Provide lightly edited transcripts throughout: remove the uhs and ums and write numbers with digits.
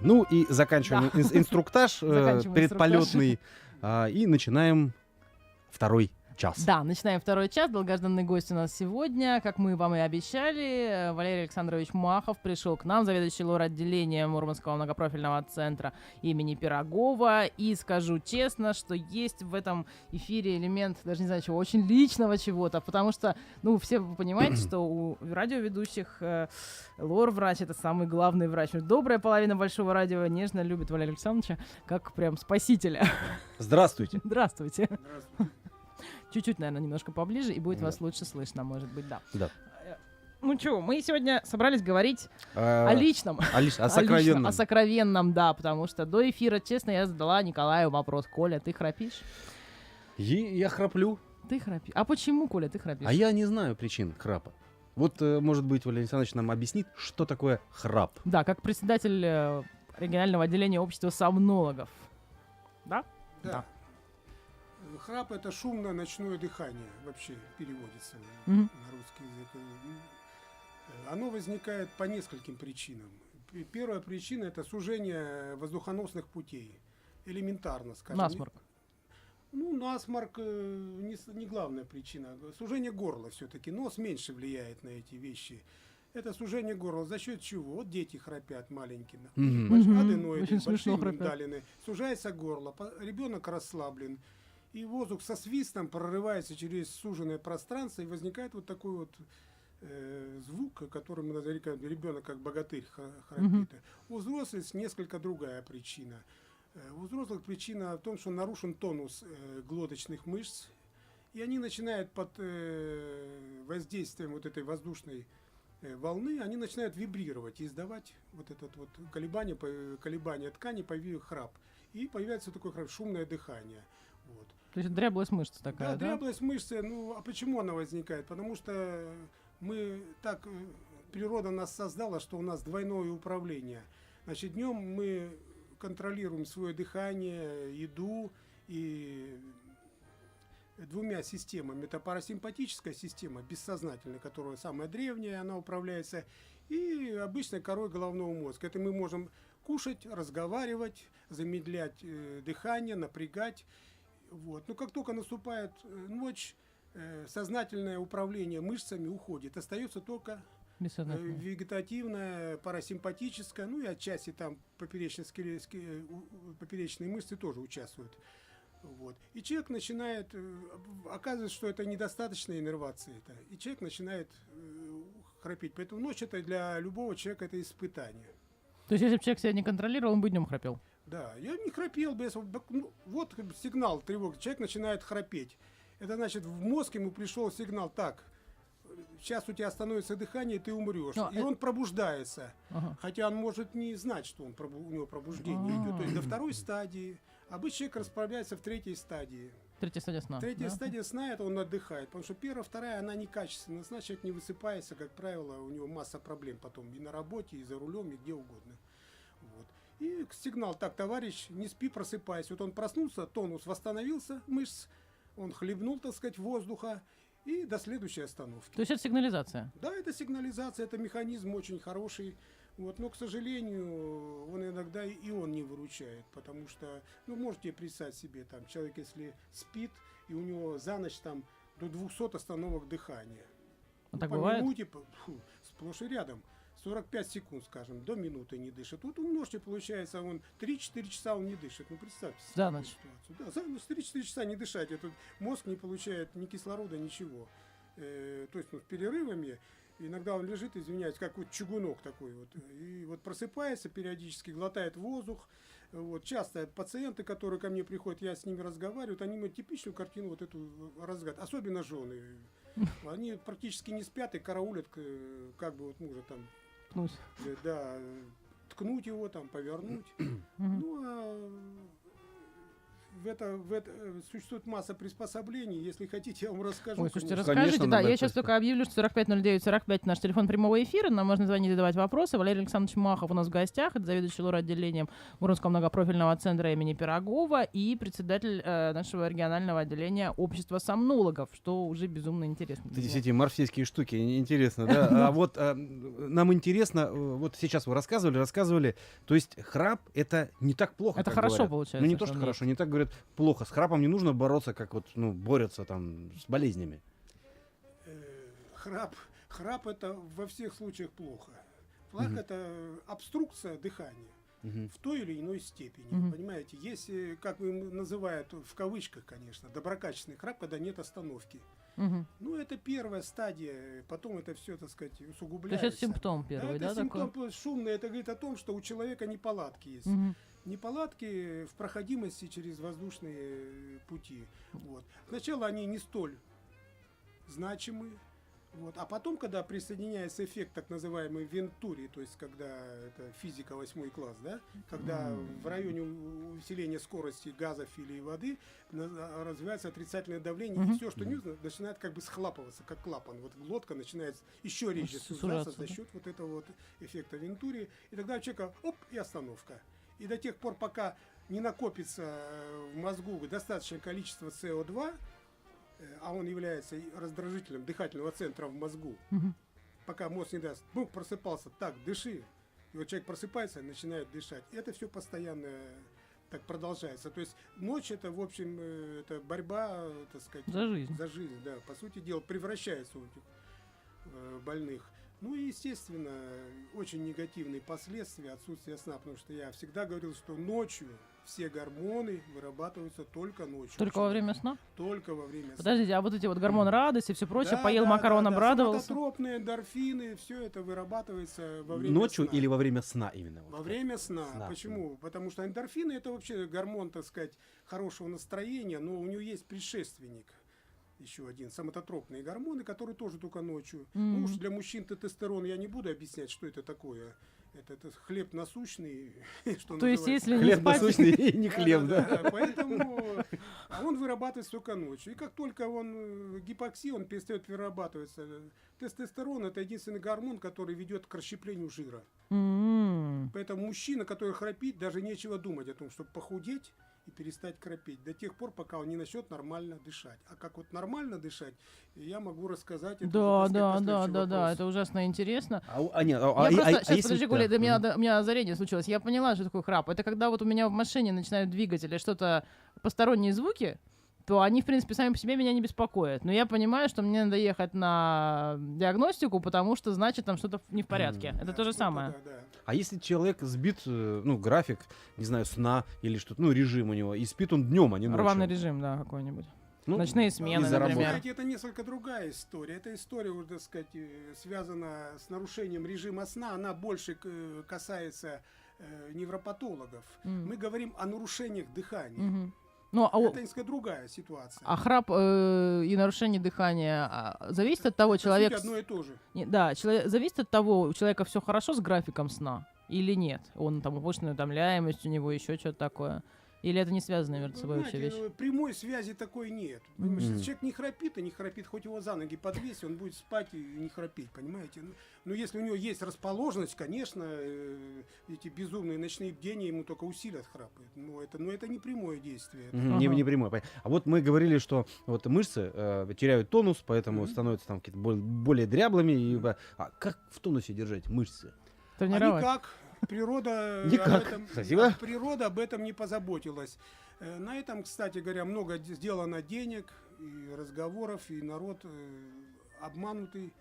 Ну и заканчиваем Да. инструктаж Заканчиваем предполетный и начинаем второй час. Да, начинаем второй час. Долгожданный гость у нас сегодня, как мы вам и обещали, Валерий Александрович Махов пришел к нам, заведующий лор-отделением Мурманского многопрофильного центра имени Пирогова. И скажу честно, что есть в этом эфире элемент, даже не знаю чего, очень личного чего-то, потому что, ну, все вы понимаете, что у радиоведущих лор-врач — это самый главный врач. Добрая половина большого радио нежно любит Валерия Александровича как прям спасителя. Здравствуйте. Здравствуйте. Чуть-чуть, наверное, немножко поближе, и будет вас лучше слышно, может быть, да. Да. Ну что, мы сегодня собрались говорить о личном. О сокровенном. О сокровенном, да, потому что до эфира, честно, я задала Николаю вопрос. Коля, ты храпишь? Я храплю. Ты храпишь. А почему, Коля, ты храпишь? А я не знаю причин храпа. Вот, может быть, Валерий Александрович нам объяснит, что такое храп. Да, как председатель регионального отделения общества сомнологов. Да? Да. Храп — это шумное ночное дыхание, вообще переводится Мгм. на русский язык. Оно возникает по нескольким причинам. Первая причина — это сужение воздухоносных путей. Элементарно, скажем. Насморк. Ну, насморк не главная причина. Сужение горла все-таки. Нос меньше влияет на эти вещи. Это сужение горла. За счет чего? Вот дети храпят маленькие. Мгм. Аденоиды, Очень смешно большие храпят. миндалины. Сужается горло. Ребенок расслаблен. И воздух со свистом прорывается через суженное пространство, и возникает вот такой вот звук, который мы назвали, ребенок как богатырь храпит. У взрослых несколько другая причина. У взрослых причина в том, что нарушен тонус глоточных мышц, и они начинают под воздействием вот этой воздушной волны, они начинают вибрировать и издавать вот этот вот колебание ткани, храп. И появляется такое шумное дыхание. Вот. То есть дряблость мышц такая, да? Дряблость мышцы, ну а почему она возникает? Потому что природа нас создала, что у нас двойное управление. Значит, днем мы контролируем свое дыхание, еду и двумя системами. Это парасимпатическая система, бессознательная, которая самая древняя, она управляется, и обычной корой головного мозга. Это мы можем кушать, разговаривать, замедлять дыхание, напрягать. Вот. Но как только наступает ночь, сознательное управление мышцами уходит. Остается только вегетативное, парасимпатическое, ну и отчасти там поперечные мышцы тоже участвуют. Вот. И человек начинает, оказывается, что это недостаточная иннервация, и человек начинает храпеть. Поэтому ночь это для любого человека это испытание. То есть если бы человек себя не контролировал, он бы днем храпел? Да, я не храпел бы. Вот сигнал тревоги, человек начинает храпеть. Это значит, в мозг ему пришел сигнал: так, сейчас у тебя становится дыхание, и ты умрешь. И он пробуждается. Хотя он может не знать, что у него пробуждение идет. То есть до второй стадии. Обычно человек расправляется в третьей стадии. Третья стадия сна. Третья стадия сна — это он отдыхает. Потому что первая, вторая, она некачественная. Значит, человек не высыпается, как правило, у него масса проблем потом и на работе, и за рулем, и где угодно. Вот. И сигнал: так, товарищ, не спи, просыпайся. Вот он проснулся, тонус восстановился мышц, он хлебнул, так сказать, воздуха, и до следующей остановки. То есть это сигнализация? Да, это сигнализация, это механизм очень хороший. Вот, но, к сожалению, он иногда и он не выручает, потому что, ну, можете представить себе, там, человек, если спит, и у него за ночь там до 200 остановок дыхания. Так по бывает? Минуте, сплошь и рядом. 45 секунд, скажем, до минуты не дышит. Вот умножьте, получается, он 3-4 часа он не дышит. Ну, представьте себе За ночь. ситуацию. Да, за ночь 3-4 часа не дышать. Этот мозг не получает ни кислорода, ничего. То есть, с перерывами. Иногда он лежит, извиняюсь, как вот чугунок такой вот. И вот просыпается периодически, глотает воздух. Вот. Часто пациенты, которые ко мне приходят, я с ними разговариваю, они мне типичную картину вот эту разгадывают. Особенно жены. Они практически не спят и караулят, как бы вот мужа там ткнуть его, там, повернуть. Ну, а существует масса приспособлений. Если хотите, я вам расскажу. Ой, слушайте, конечно. расскажите, Конечно, да, надо я сейчас просто. только объявлю, что 4509-45 наш телефон прямого эфира, нам можно звонить и задавать вопросы. Валерий Александрович Махов у нас в гостях, это заведующий лор-отделением Муромского многопрофильного центра имени Пирогова и председатель нашего регионального отделения общества сомнологов, что уже безумно интересно. Вот эти морфейские штуки, интересно, да? А вот нам интересно, вот сейчас вы рассказывали, то есть храп — это не так плохо, Это как хорошо говорят. получается. Ну не то, что что он хорошо, не так говорят плохо. С храпом не нужно бороться, как вот, борются там с болезнями. Храп это во всех случаях плохо. Плохо это обструкция дыхания Мгм. в той или иной степени. Мгм. Понимаете, есть, как вы называют в кавычках, конечно, доброкачественный храп, когда нет остановки. Мгм. Ну, это первая стадия, потом это все, так сказать, То есть усугубляется. это симптом первый, это да, такой? симптом шумный, это говорит о том, что у человека неполадки есть. Мгм. Неполадки в проходимости через воздушные пути. Вот. Сначала они не столь значимы. Вот. А потом, когда присоединяется эффект так называемой вентури, то есть когда это физика 8 класс, да, когда в районе усиления скорости газов или воды развивается отрицательное давление, и все, что не нужно, начинает как бы схлапываться, как клапан. Вот глотка начинает еще реже сужаться за да. счет вот этого вот эффекта вентури. И тогда у человека оп, и остановка. И до тех пор, пока не накопится в мозгу достаточное количество СО2, а он является раздражителем дыхательного центра в мозгу, Мгм. пока мозг не даст, просыпался, так, дыши. И вот человек просыпается и начинает дышать. И это все постоянно так продолжается. То есть ночь это, в общем, это борьба, так сказать, За жизнь. за жизнь, да. По сути дела, превращается у этих больных. Ну и, естественно, очень негативные последствия отсутствия сна, потому что я всегда говорил, что ночью все гормоны вырабатываются только ночью. Только во время сна? Только во время сна. Подождите, а вот эти вот гормоны радости, все прочее, Да, поел да, макарон, да, да. обрадовался? Соматотропные, эндорфины, все это вырабатывается во время Ночью сна. или во время сна именно? Во время сна. Сна. Почему? Потому что эндорфины это вообще гормон, так сказать, хорошего настроения, но у него есть предшественник. Еще один, соматотропные гормоны, которые тоже только ночью. Ну уж для мужчин тестостерон я не буду объяснять, что это такое. Это хлеб насущный, что То есть, называется. если не Хлеб спать... насущный и не хлеб, да? Поэтому он вырабатывается только ночью. И как только он гипоксия, он перестает вырабатываться. Тестостерон это единственный гормон, который ведет к расщеплению жира. М. Поэтому мужчина, который храпит, даже нечего думать о том, чтобы похудеть и перестать храпеть до тех пор, пока он не начнет нормально дышать. А как вот нормально дышать, я могу рассказать. Это Да, уже, так да, сказать, да, последующий да, да, вопрос. это ужасно интересно. Нет, Я просто, сейчас, если- подожди, да, Коля, у мгм. меня озарение случилось. Я поняла, что такое храп. Это когда вот у меня в машине начинают двигать или что-то посторонние звуки, то они, в принципе, сами по себе меня не беспокоят. Но я понимаю, что мне надо ехать на диагностику, потому что, значит, там что-то не в порядке. Это Да, то же что-то, самое. да, да. А если человек сбит, график, не знаю, сна или что-то, режим у него, и спит он днем, а не ночью? Рваный режим, да, какой-нибудь. Ну, Ночные смены, из-за например. работы. Знаете, это несколько другая история. Эта история, вот, так сказать, связана с нарушением режима сна. Она больше касается невропатологов. Мы говорим о нарушениях дыхания. Мгм. Ну, Это несколько другая ситуация. а храп и нарушение дыхания зависит от того, По сути, человек... одно и то же. Да, зависит от того, у человека все хорошо с графиком сна или нет. Он там повышенная утомляемость, у него еще что-то такое. Или это не связанные между собой вообще Знаете, вещи? прямой связи такой нет. Понимаешь, если человек не храпит и не храпит, хоть его за ноги подвесь, он будет спать и не храпеть, понимаете? Но если у него есть расположенность, конечно, эти безумные ночные бдения ему только усилят храпы. Но это не прямое действие. Мгм, Ага. не прямой. А вот мы говорили, что вот мышцы теряют тонус, поэтому становятся там какие-то более дряблыми. А как в тонусе держать мышцы? А Тренировать. никак. Природа Никак. Спасибо. Природа об этом не позаботилась. На этом, кстати говоря, много сделано денег и разговоров, и народ обманутый.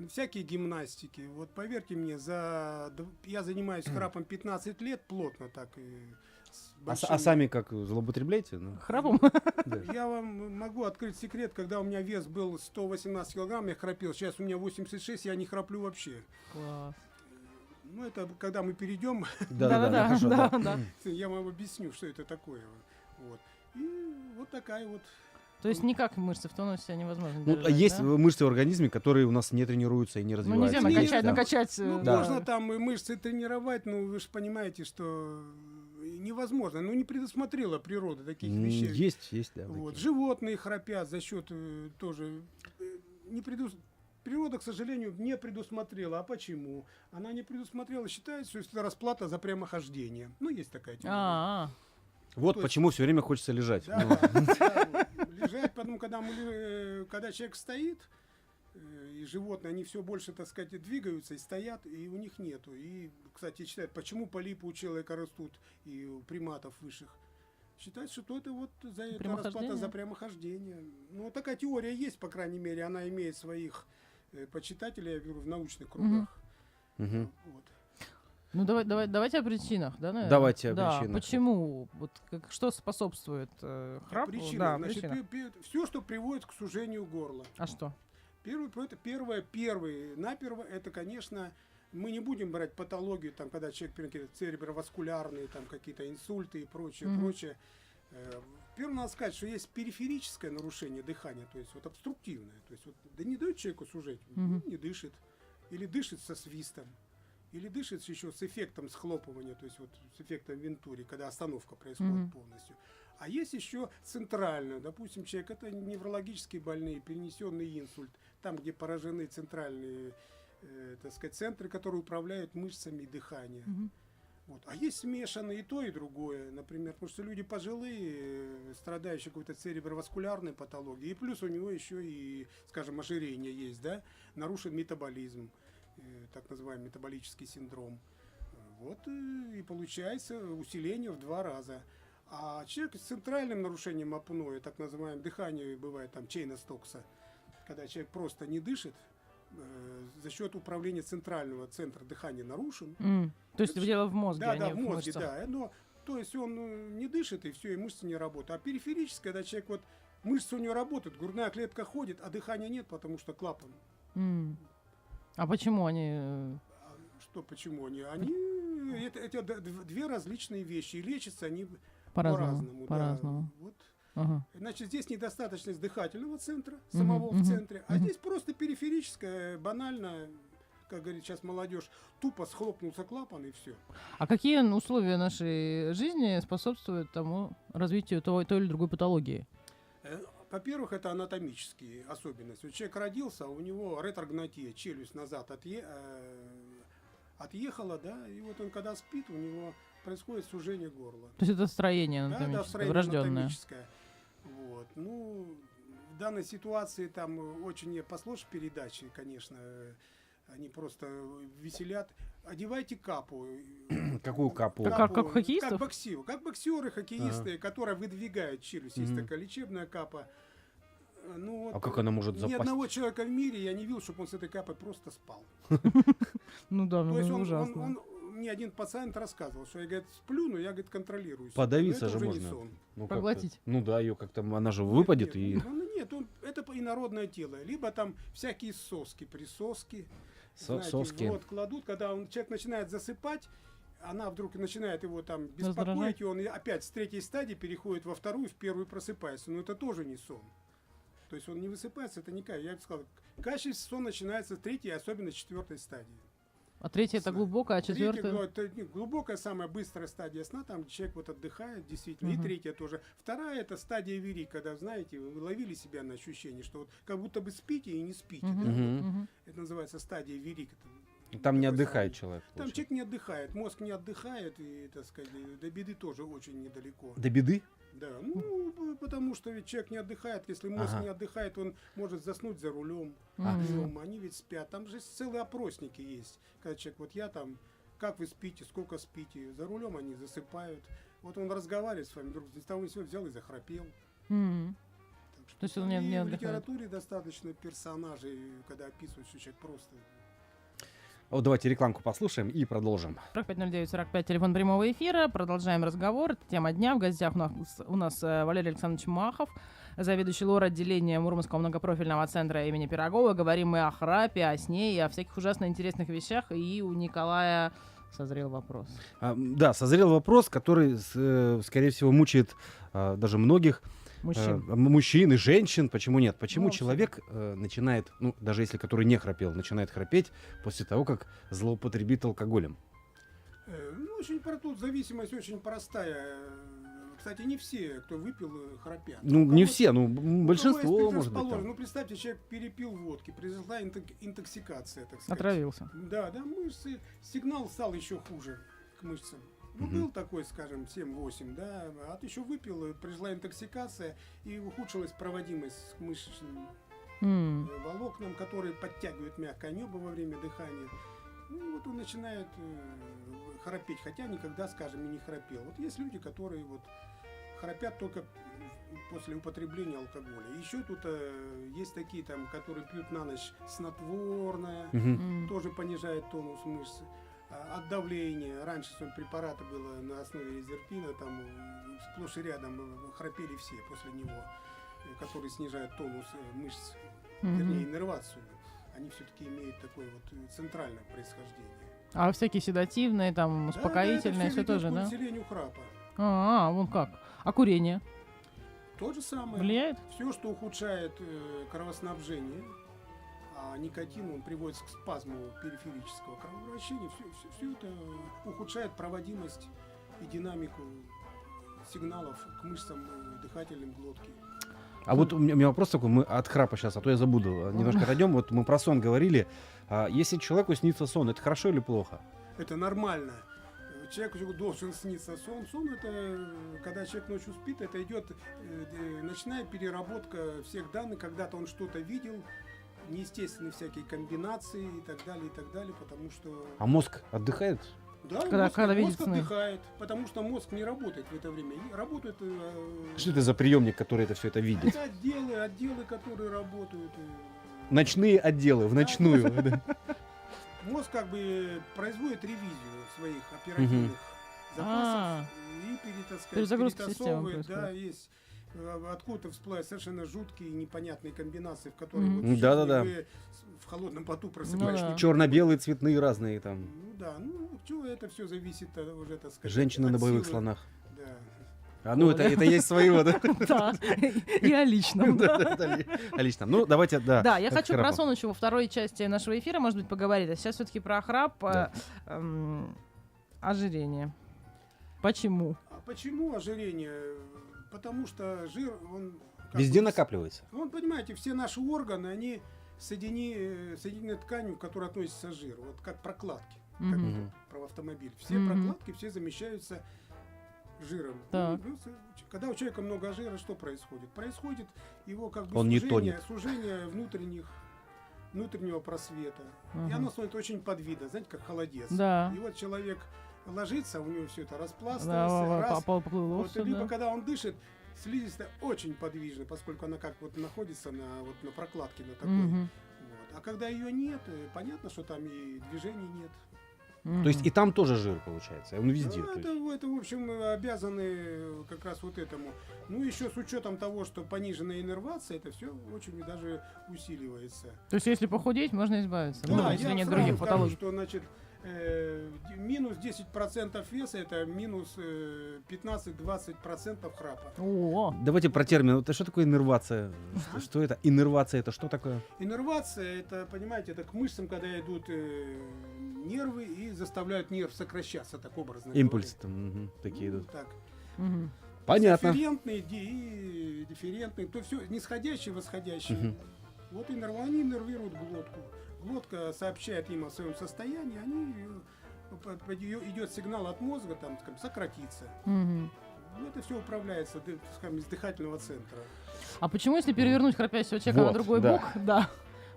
Всякие гимнастики. Вот поверьте мне, я занимаюсь храпом 15 лет, плотно так. А сами как злоупотребляете? Храпом? Да. Я вам могу открыть секрет, когда у меня вес был 118 килограмм, я храпел. Сейчас у меня 86, я не храплю вообще. Класс. Ну, это когда мы перейдем, Да, хорошо, да. да. я вам объясню, что это такое. Вот. И вот такая вот. То есть никак мышцы в тонусе невозможно Ну, держать, есть да? мышцы в организме, которые у нас не тренируются и не Ну, развиваются. нельзя Есть, накачать, да. накачать. Ну, Да. можно там и мышцы тренировать, но вы же понимаете, что невозможно. Ну, не предусмотрела природа таких вещей. Есть, да. Вот. такие. Животные храпят за счет тоже... не предус... Природа, к сожалению, не предусмотрела. А почему? Она не предусмотрела. Считается, что это расплата за прямохождение. Ну, есть такая теория. А, Вот то есть- почему все время хочется лежать. Да, Ну, да, лежать, потому когда человек стоит, и животные, они все больше, так сказать, двигаются и стоят, и у них нету. И, кстати, считают, почему полипы у человека растут и у приматов высших. Считается, что это вот за это расплата за прямохождение. Ну, вот такая теория есть, по крайней мере, она имеет своих почитателей, я говорю, в научных кругах. мгм. Вот. ну давайте о причинах, да, наверное? Давайте о Да, причинах. почему? Вот что способствует храпу? Причина, Да, значит, причина. все, что приводит к сужению горла. А что? Наперво, это, конечно, мы не будем брать патологию, там, когда человек переносит цереброваскулярные, там, какие-то инсульты и прочее, Мгм. прочее. Первое, надо сказать, что есть периферическое нарушение дыхания, то есть вот обструктивное. То есть вот, да не дает человеку сужать, Мгм. не дышит. Или дышит со свистом. Или дышит еще с эффектом схлопывания, то есть вот с эффектом Вентури, когда остановка происходит Мгм. полностью. А есть еще центральное. Допустим, человек, это неврологически больные, перенесенный инсульт, там, где поражены центральные, так сказать, центры, которые управляют мышцами дыхания. Мгм. Вот. А есть смешанные и то, и другое. Например, потому что люди пожилые, страдающие какой-то цереброваскулярной патологией, и плюс у него еще и, скажем, ожирение есть, да, нарушен метаболизм, так называемый метаболический синдром. Вот и получается усиление в 2 раза. А человек с центральным нарушением апноэ, так называемое дыхание, бывает там Чейна-Стокса, когда человек просто не дышит, за счет управления центрального центра дыхания нарушен. То есть дело в мозге, Да, а да, не в в мозге, мышцах. да. Но, то есть он не дышит, и все, и мышцы не работают. А периферическое, когда человек вот мышцы у него работают, грудная клетка ходит, а дыхания нет, потому что клапан. А почему они... Что, почему они? Это 2 различные вещи, и лечатся они По-разному. по-разному. По-разному. Да. Вот. Ага. Значит, здесь недостаточность дыхательного центра, самого Мгм, в центре, а мгм. здесь просто периферическое, банально, как говорит сейчас молодежь, тупо схлопнулся клапан и все. А какие условия нашей жизни способствуют тому развитию той или другой патологии? Во-первых, это анатомические особенности. Вот человек родился, а у него ретрогнатия, челюсть назад отъехала, да, и вот он когда спит, у него происходит сужение горла. То есть это строение Да, анатомическое, строение врожденное. анатомическое. Вот. Ну, в данной ситуации там очень послушаешь передачи, конечно, они просто веселят. Одевайте капу. Какую капу? Как у хоккеистов? Как боксеры, хоккеисты, которые выдвигают челюсть. Есть Мгм. такая лечебная капа. Ну, вот А как она может ни запасть? одного человека в мире я не видел, чтобы он с этой капой просто спал. Ну да, То есть ужасно. мне один пациент рассказывал, что я, говорит, сплю, но я, говорит, контролирую. себя. Подавиться Но это же уже не можно. сон. Ну, как-то. Проглотить. Ну да, ее как-то, она же выпадет и... Нет, это инородное тело. Либо там всякие соски, присоски. Знаете, Соски. Вот кладут, когда человек начинает засыпать, она вдруг начинает его там Раздражать. беспокоить, и он опять с 3-й стадии переходит во 2-ю, в 1-ю просыпается. Но это тоже не сон. То есть он не высыпается, это никак. Я бы сказал, качественный сон начинается с 3-й, особенно с 4-й стадии. А третья это глубокая, а четвертая... Это глубокая, самая быстрая стадия сна, там где человек вот отдыхает, действительно. Мгм. И 3-я тоже. 2-я это стадия вери, когда, знаете, вы ловили себя на ощущение, что вот как будто бы спите и не спите. Мгм, Да? Мгм. мгм. Это называется стадия вери. Там не Такое отдыхает состояние. человек. Там получается. человек не отдыхает, мозг не отдыхает, и, так сказать, до беды тоже очень недалеко. До беды? Да, ну, потому что ведь человек не отдыхает, если мозг Ага. не отдыхает, он может заснуть за рулем. Мгм. Днем, они ведь спят. Там же целые опросники есть. Когда человек, вот я там, как вы спите, сколько спите, за рулем они засыпают. Вот он разговаривает с вами, вдруг с того и сего взял и захрапел. Мгм. Так что То есть он там не и в отдыхает. литературе достаточно персонажей, когда описывают, что человек просто... Вот давайте рекламку послушаем и продолжим. 450945, телефон прямого эфира. Продолжаем разговор. Это тема дня. В гостях у нас Валерий Александрович Махов, заведующий лор-отделением Мурманского многопрофильного центра имени Пирогова. Говорим мы о храпе, о сне и о всяких ужасно интересных вещах. И у Николая созрел вопрос. Да, созрел вопрос, который, скорее всего, мучает даже многих мужчин и женщин. Почему нет? Почему Ну, человек начинает, ну, даже если который не храпел, начинает храпеть после того, как злоупотребит алкоголем? Тут зависимость очень простая. Кстати, не все, кто выпил, храпят. Ну, У не кого-то- все, ну, у кого есть большинство, может быть, предрасположенность. там. Ну, представьте, человек перепил водки, произошла интоксикация, так сказать. Отравился. Да, мышцы, сигнал стал еще хуже к мышцам. Ну, Мгм. был такой, скажем, 7-8, да, а ты еще выпил, произошла интоксикация, и ухудшилась проводимость к мышечным волокнам, которые подтягивают мягкое небо во время дыхания. Ну, и вот он начинает храпеть, хотя никогда, скажем, и не храпел. Вот есть люди, которые вот храпят только после употребления алкоголя. Еще тут есть такие, там, которые пьют на ночь снотворное, Мгм. тоже понижает тонус мышцы. От давления. Раньше препараты было на основе резерпина, там сплошь и рядом храпели все после него, которые снижают тонус мышц, вернее, иннервацию. Они все-таки имеют такое вот центральное происхождение. А всякие седативные, там, успокоительные, все тоже, да? К усилению храпа. Вон как. А курение То же самое. влияет? Все, что ухудшает кровоснабжение, а никотин, он приводит к спазму периферического кровообращения, все это ухудшает проводимость и динамику сигналов к мышцам дыхательным глотки. А вот у меня вопрос такой, мы от храпа сейчас, а то я забуду, немножко отойдем. Вот мы про сон говорили. Если человеку снится сон, это хорошо или плохо? Это нормально. Человеку должен сниться сон. Сон — это когда человек ночью спит, это идет ночная переработка всех данных. Когда-то он что-то видел, неестественные всякие комбинации и так далее, потому что... А мозг отдыхает? Да, Когда видит мозг сны. отдыхает, потому что мозг не работает в это время. И работают... Что это за приемник, который это все это видит? это отделы, которые работают. Ночные отделы, в ночную. Да. Мозг как бы производит ревизию своих оперативных запасов и так сказать, Перезагрузка системы перетасовывает. Да, происходит. есть откуда всплывают совершенно жуткие и непонятные комбинации, в которые Мгм. вот в Да-да-да. жизни вы в холодном поту просыпаешься. Ну да. Черно-белые, цветные разные там. Ну да, чего это все зависит уже, так сказать, Женщины от на боевых силы. слонах. Да. Ну, это есть своего, да? Да, и о личном. да. Отлично. Ну, давайте, да. Да, я к хочу про храпу. сон еще во второй части нашего эфира, может быть, поговорить. А сейчас все-таки про храп, Да. ожирение. Почему? А почему ожирение? Потому что жир, он... как Везде бы, накапливается. Вон, понимаете, все наши органы, они соединены тканью, к которой относится жир. Вот как прокладки, как Мгм. вот про автомобиль. Все Мгм. прокладки, все замещаются жиром. Так. Когда у человека много жира, что происходит? Происходит его как бы Он не тонет. сужение внутреннего просвета. И Ага. оно становится очень подвидно, знаете, как холодец. Да. И вот человек ложится, у него все это Да, распластывается, раз, поплыло вот, всё, либо да. когда он дышит, слизистая очень подвижна, поскольку она как вот находится на прокладке на такой. Мгм. Вот. А когда ее нет, понятно, что там и движений нет. То есть и там тоже жир получается. Он везде. Ну, то есть. это, в общем, мы обязаны как раз вот этому. Ну, еще с учетом того, что пониженная иннервация, это все очень даже усиливается. То есть если похудеть, можно избавиться. Ну, Да, если я нет сразу других скажу, патологий. что, значит, минус 10% веса, это минус 15-20% храпа. О, Давайте про термин. Вот что такое иннервация? Ага. Что это? Иннервация это что такое? Иннервация, это, понимаете, это к мышцам, когда идут нервы и заставляют нерв сокращаться, так образно Импульсы говоря. там такие Ну, идут. так. мгм. Понятно. Дифферентные и дифферентные, то все нисходящие, восходящие. Мгм. Вот они иннервируют глотку. Глотка сообщает им о своем состоянии, идет сигнал от мозга, там, скажем, сократиться. Мгм. Ну, это все управляется, скажем, из дыхательного центра. А почему, если перевернуть храпящего человека на Вот, другой да. бок, да,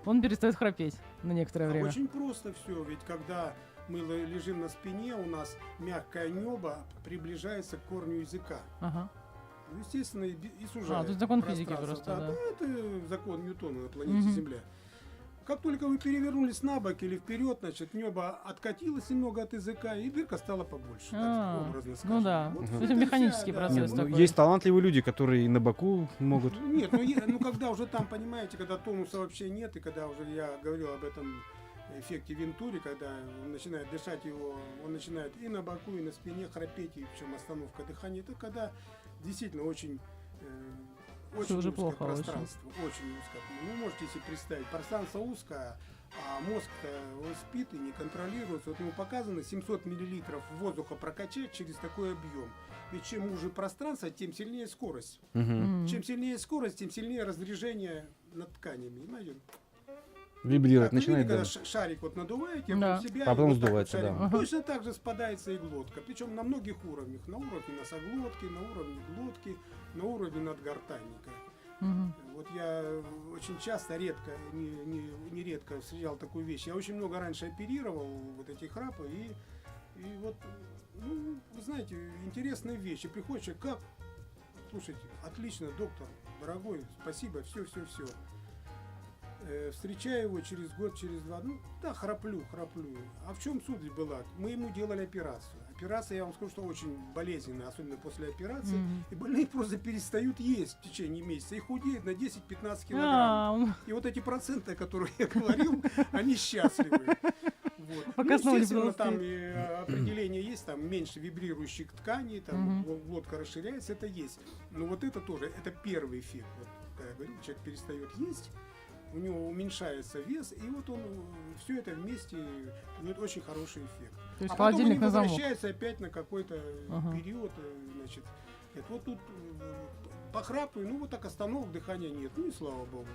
он перестает храпеть на некоторое время? Очень просто все, ведь когда мы лежим на спине, у нас мягкое небо приближается к корню языка. Ага. Ну, естественно, и сужает. то есть закон физики пространство. просто, да. Это закон Ньютона на планете Мгм. Земля. Как только вы перевернулись на бок или вперед, значит, небо откатилось немного от языка, и дырка стала побольше, А, так образно ну скажем. да. Вот Мгм. Это это механический вся, да. процесс. Нет, ну, такой. есть талантливые люди, которые и на боку могут. Нет, когда уже там, понимаете, когда тонуса вообще нет, и когда уже я говорил об этом эффекте Вентури, когда он начинает дышать его, он начинает и на боку, и на спине храпеть, и причем остановка дыхания, это когда действительно очень Всё уже узкое плохо, очень. пространство, очень узкое. Ну, можете себе представить, пространство узкое, А мозг-то, он спит и не контролируется. Вот ему показано 700 миллилитров воздуха прокачать через такой объем. Ведь чем уже пространство, тем сильнее скорость. Мгм. Чем сильнее скорость, тем сильнее разрежение над тканями. Понимаете? Вибрировать Так, вы начинает, видите, да. когда шарик вот надуваете Да. вокруг себя, А и потом вот так вот сдувается, шарик. да. Ага. Точно так же спадается и глотка. Причем на многих уровнях. На уровне носоглотки, на уровне глотки, на уровне надгортанника. Мгм. Вот я очень часто, редко, не редко встречал такую вещь. Я очень много раньше оперировал вот эти храпы, и вот, ну, вы знаете, интересные вещи. Приходит человек, как? Слушайте, отлично, доктор, дорогой, спасибо, все. Встречаю его через год, через два. Ну, да, храплю. А в чем суть была? Мы ему делали операцию. Операция, я вам скажу, что очень болезненная, особенно после операции. Мгм. И больные просто перестают есть в течение месяца и худеют на 10-15 килограмм. А, И вот эти проценты, о которых я говорил, они счастливы. Вот. Пока снова не естественно, там толстеет. и определение есть, там меньше вибрирующих тканей, там Мгм. глотка расширяется, это есть. Но вот это тоже, это первый эффект. Вот, когда я говорю, человек перестает есть, у него уменьшается вес, и вот он все это вместе дает очень хороший эффект. То есть А потом холодильник они на замок. возвращаются опять на какой-то Ага. период, значит. Вот тут похрапываю, ну вот так остановок дыхания нет, ну и слава богу.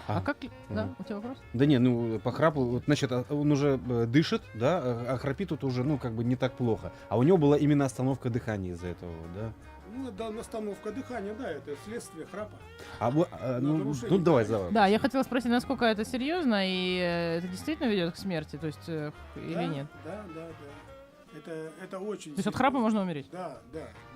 А как... Да, Мгм. у тебя вопрос? Да не, ну по храпу, вот, значит, он уже дышит, да, а храпит тут уже, ну, как бы не так плохо. А у него была именно остановка дыхания из-за этого, да. Ну, да, остановка дыхания, да, это следствие храпа. Ну, нарушение давай, дыхания. давай. Да, я хотела спросить, насколько это серьезно и это действительно ведет к смерти, то есть или Да, нет? Да. Это очень. То есть от серьезно. храпа можно умереть? Да.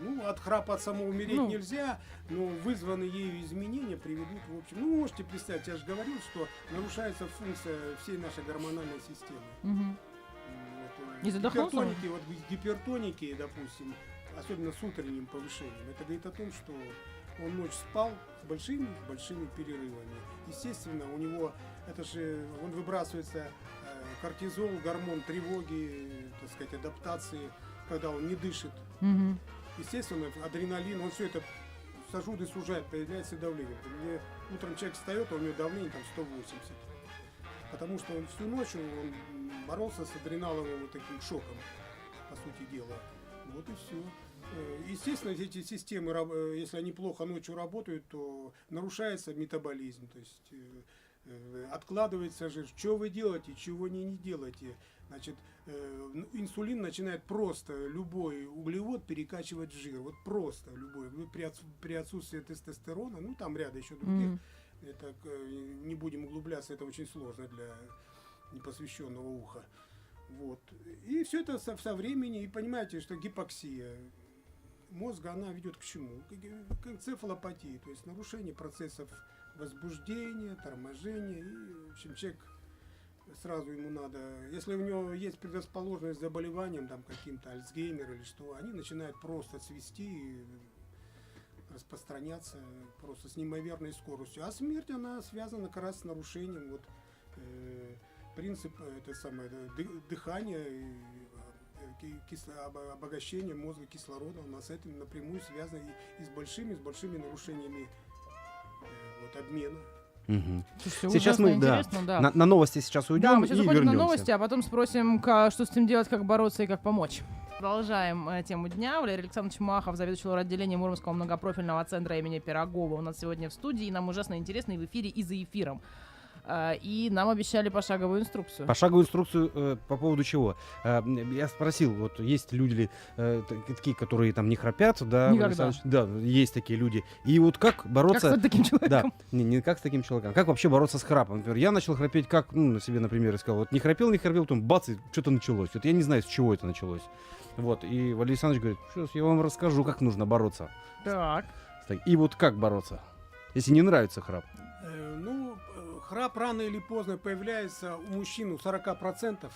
Ну, от храпа от самого умереть Ну. нельзя, но вызванные ею изменения приведут, в общем. Ну, можете представить, я же говорил, что нарушается функция всей нашей гормональной системы. Мгм. Вот, И задохнулся он? гипертоники, вот гипертоники, допустим, особенно с утренним повышением, это говорит о том, что он ночь спал с большими перерывами. Естественно, у него, это же, он выбрасывается кортизол, гормон тревоги, так сказать, адаптации, когда он не дышит. Мгм. Естественно, адреналин, он все это сожжет и сужает, появляется давление. Мне утром человек встает, а у него давление там 180. Потому что он всю ночь он боролся с адреналовым вот таким шоком, по сути дела. Вот и все. Естественно, эти системы, если они плохо ночью работают, то нарушается метаболизм. То есть откладывается жир. Что вы делаете, чего не делаете. Значит, инсулин начинает просто любой углевод перекачивать в жир. Вот просто любой. При отсутствии тестостерона, ну там ряда еще других. Мгм. Это не будем углубляться, это очень сложно для непосвященного уха. Вот. И все это со временем, и понимаете, что гипоксия мозга, она ведет к чему? К энцефалопатии, то есть нарушение процессов возбуждения, торможения. И, в общем, человек сразу ему надо, если у него есть предрасположенность к заболеваниям, там каким-то Альцгеймер или что, они начинают просто цвести и распространяться просто с неимоверной скоростью. А смерть, она связана как раз с нарушением вот, принципа дыхания, обогащения мозга кислородом. У нас с этим напрямую связано и с большими нарушениями вот, обмена. Мгм. Слушайте, Сейчас ужасно мы, да, интересно, да. на новости сейчас уйдем Да, мы сейчас и уходим вернемся. на новости, а потом спросим, что с этим делать, как бороться и как помочь. Продолжаем тему дня. Валерий Александрович Махов, заведующий отделением Мурманского многопрофильного центра имени Пирогова, у нас сегодня в студии, и нам ужасно интересно и в эфире, и за эфиром. И нам обещали пошаговую инструкцию. Пошаговую инструкцию по поводу чего? Я спросил, вот есть люди такие, которые там не храпят, да? Никогда. Александрович? Да, есть такие люди. И вот как Как бороться... стать таким Да, человеком? не как с таким человеком. Как вообще бороться с храпом? Например, я начал храпеть как, на себе, например, сказал, вот не храпел, потом бац, и что-то началось. Вот я не знаю, с чего это началось. Вот, и Валерий Александрович говорит, сейчас я вам расскажу, как нужно бороться. Так. И вот как бороться, если не нравится храп? Ну, храп рано или поздно появляется у мужчин у 40%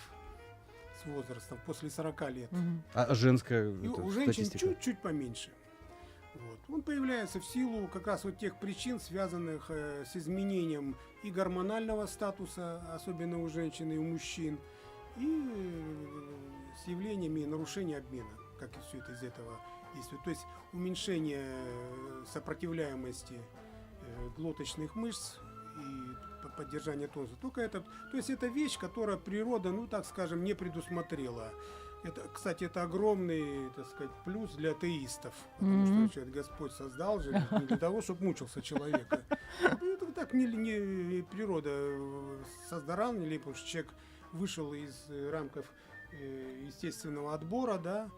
с возрастом, после 40 лет. Мгм. А женская И это, у женщин статистика? чуть-чуть поменьше. Вот. Он появляется в силу как раз вот тех причин, связанных с изменением и гормонального статуса, особенно у женщин и у мужчин, и с явлениями нарушения обмена, как и все это из этого действует. То есть уменьшение сопротивляемости глоточных мышц и поддержание тонуса. Только это, то есть это вещь, которая природа, ну так скажем, не предусмотрела. Это, кстати, это огромный, так сказать, плюс для атеистов, потому что Господь создал же не для того, чтобы мучился человек. Это так не природа создала, или потому что человек вышел из рамков естественного отбора, да,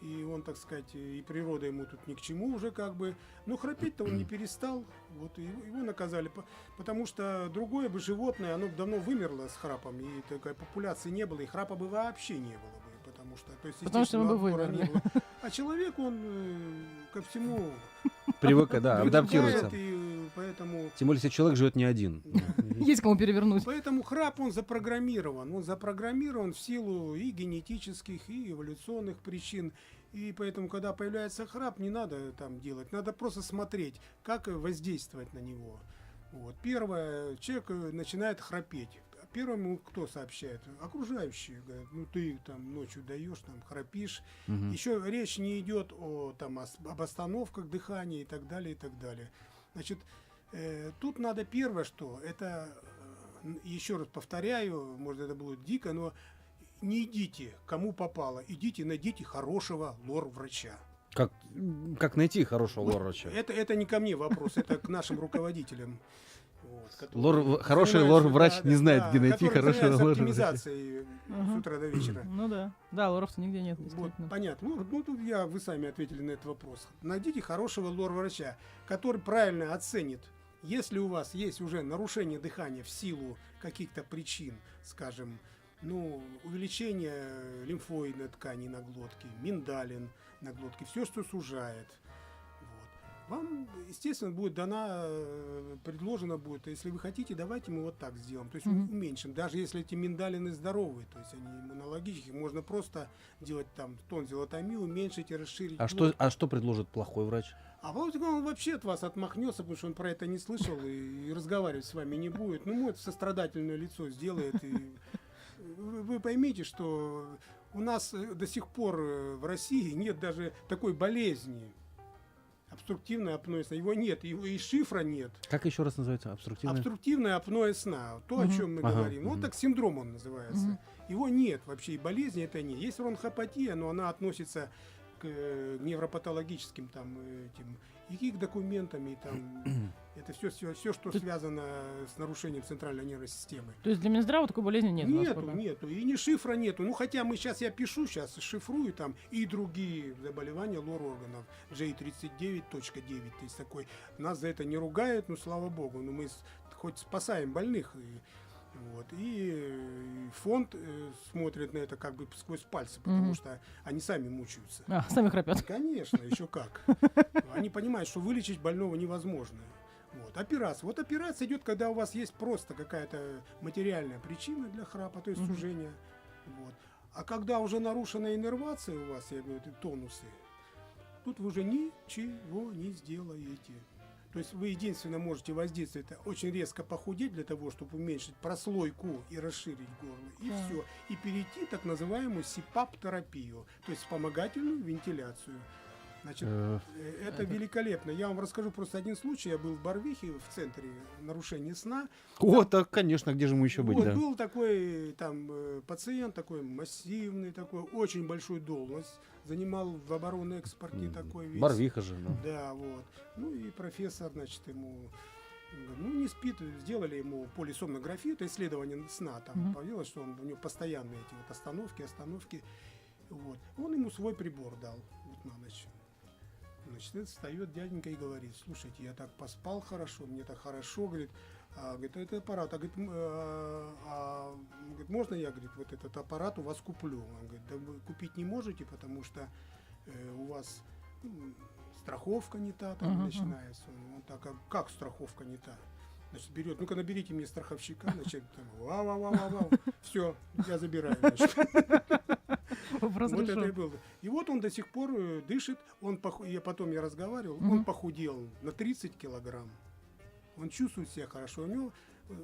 и он, так сказать, и природа ему тут ни к чему уже как бы. Но храпеть-то он не перестал, вот, и его наказали, потому что другое бы животное, оно давно вымерло с храпом, и такой популяции не было, и храпа бы вообще не было бы. Потому что мы бы вымерли. А человек, он ко всему Привык, да, адаптируется. И поэтому... Тем более, если человек живет не один. Есть кому перевернуть. Поэтому храп, он запрограммирован. Он запрограммирован в силу и генетических, и эволюционных причин. И поэтому, когда появляется храп, не надо там делать. Надо просто смотреть, как воздействовать на него. Вот. Первое, человек начинает храпеть. Первому кто сообщает? Окружающие. Говорят, ну ты там ночью даешь, там храпишь. Еще речь не идет об остановках дыхания и так далее, и так далее. Значит, тут надо первое, что это, еще раз повторяю, может это будет дико, но не идите, кому попало, идите, найдите хорошего лор-врача. Как найти хорошего лор-врача? Это не ко мне вопрос, это к нашим руководителям. Хороший лор-врач не знает, где найти хорошего лор-врача. Оптимизацией с утра до вечера. Ну да. Да, лоров-то нигде нет. Вот, понятно. Ну, тут вы сами ответили на этот вопрос. Найдите хорошего лор-врача, который правильно оценит, если у вас есть уже нарушение дыхания в силу каких-то причин, скажем, увеличение лимфоидной ткани на глотке, миндалин на глотке, все, что сужает. Вам, естественно, будет предложено будет, если вы хотите, давайте мы вот так сделаем, то есть уменьшим, даже если эти миндалины здоровые, то есть они иммунологические, можно просто делать там тонзиллотомию, уменьшить и расширить. А что предложит плохой врач? А вот он вообще от вас отмахнется, потому что он про это не слышал и разговаривать с вами не будет. Это сострадательное лицо сделает. И вы поймите, что у нас до сих пор в России нет даже такой болезни. Обструктивное апноэ сна. Его нет, его и шифра нет. Как еще раз называется? Обструктивное апноэ сна. То, о чем мы говорим. Вот так синдром он называется. Его нет вообще, и болезни это нет. Есть бронхопатия, но она относится к невропатологическим там этим и к документам, и там это все, что связано с нарушением центральной нервной системы. То есть для Минздрава такой болезни нет? Нету, и ни шифра нету. Хотя я пишу сейчас, шифрую там и другие заболевания лор-органов. J39.9, то есть такой. Нас за это не ругают, слава богу, мы хоть спасаем больных. И фонд смотрит на это как бы сквозь пальцы, потому что они сами мучаются. Сами храпят. Конечно, еще как. Они понимают, что вылечить больного невозможно. Операция. Операция идет, когда у вас есть просто какая-то материальная причина для храпа, то есть сужения. А когда уже нарушена иннервация у вас, я говорю, тонусы, тут вы уже ничего не сделаете. То есть вы единственно можете воздействовать, очень резко похудеть для того, чтобы уменьшить прослойку и расширить горло, и все. И перейти так называемую СИПАП-терапию, то есть вспомогательную вентиляцию. Значит, это великолепно. Я вам расскажу просто один случай. Я был в Барвихе, в центре нарушения сна. Так, конечно, где же мы еще быть? Был такой там пациент, такой массивный, такой, очень большую должность. Занимал в оборонно-экспорте такой весь. Барвиха же. Да, и профессор, значит, ему не спит, сделали ему полисомнографию, это исследование сна. Там появилось, что у него постоянные эти остановки. Он ему свой прибор дал на ночь. Значит, встает дяденька и говорит: слушайте, я так поспал хорошо, мне так хорошо, говорит, это аппарат, говорит, можно я, говорит, вот этот аппарат у вас куплю? Он говорит, да вы купить не можете, потому что у вас страховка не та, там начинается. Он так, как страховка не та? Значит, берет, ну-ка наберите мне страховщика, значит, вау, все, я забираю, значит. Это и было. И он до сих пор дышит, потом я разговаривал, он похудел на 30 килограмм. Он чувствует себя хорошо. У него,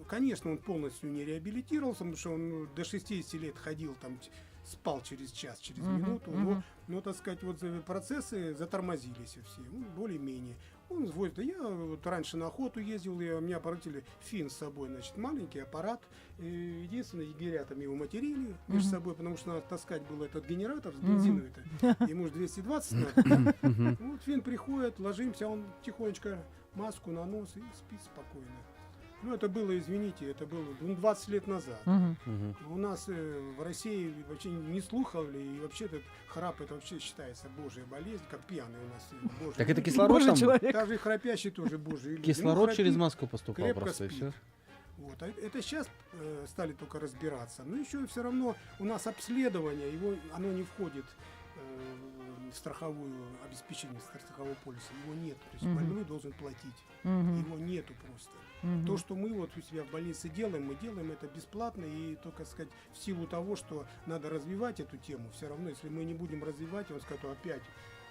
конечно, он полностью не реабилитировался, потому что он до 60 лет ходил там спал через час, через Мгм, минуту. мгм. Но, так сказать, вот процессы затормозились все, более-менее. Он возит. Да я вот раньше на охоту ездил, у меня аппаратили фин с собой, значит, маленький аппарат. И единственное, егеря там его материли между Мгм. собой, потому что надо таскать был этот генератор с бензиновый-то. Ему же 220 надо. Мгм. Вот фин приходит, ложимся, он тихонечко маску на нос и спит спокойно. Ну, это было, извините, это было 20 лет назад. Мгм. Мгм. У нас в России вообще не слухали, и вообще этот храп, это вообще считается божья болезнь, как пьяный у нас. Божий. Так это Ну, кислород Божий там? человек. даже и храпящий тоже божий. люди. Кислород Ну, через храпит, маску поступал крепко просто, и спит. все. Вот. А это сейчас стали только разбираться. Но еще все равно у нас обследование, оно не входит в страховую обеспечение страхового полиса. Его нет. То есть Мгм. больной должен платить. Мгм. Его нету просто. Мгм. То, что мы вот у себя в больнице делаем, мы делаем это бесплатно, и только, сказать, в силу того, что надо развивать эту тему, все равно, если мы не будем развивать, он скажет, опять,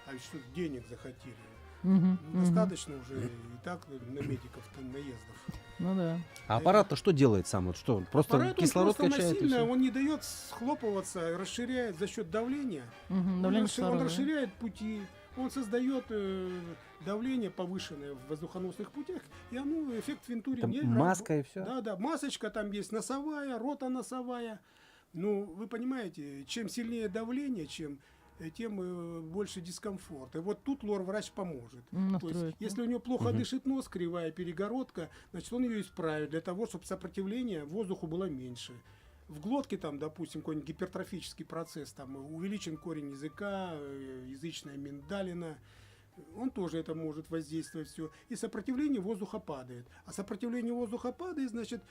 а что денег захотели. Мгм. Ну, Мгм. достаточно уже и так на медиков-то наездов. Ну да. А аппарат-то что делает сам? Вот что? Он просто Аппарат, он кислород просто качает и насильно, все? он не дает схлопываться, расширяет за счет давления. Мгм. Давление Он кислорода, да? расширяет пути, он создает давление повышенное в воздухоносных путях, и оно, эффект Вентури не Маска и все? Да, масочка там есть носовая, рота носовая. Ну, вы понимаете, чем сильнее давление, тем больше дискомфорт. И вот тут лор-врач поможет. То есть, Настроить, да. если у него плохо Мгм. дышит нос, кривая перегородка, значит, он ее исправит для того, чтобы сопротивление воздуху было меньше. В глотке там, допустим, какой-нибудь гипертрофический процесс, там увеличен корень языка, язычная миндалина, он тоже это может воздействовать все. И сопротивление воздуха падает. А сопротивление воздуха падает, значит,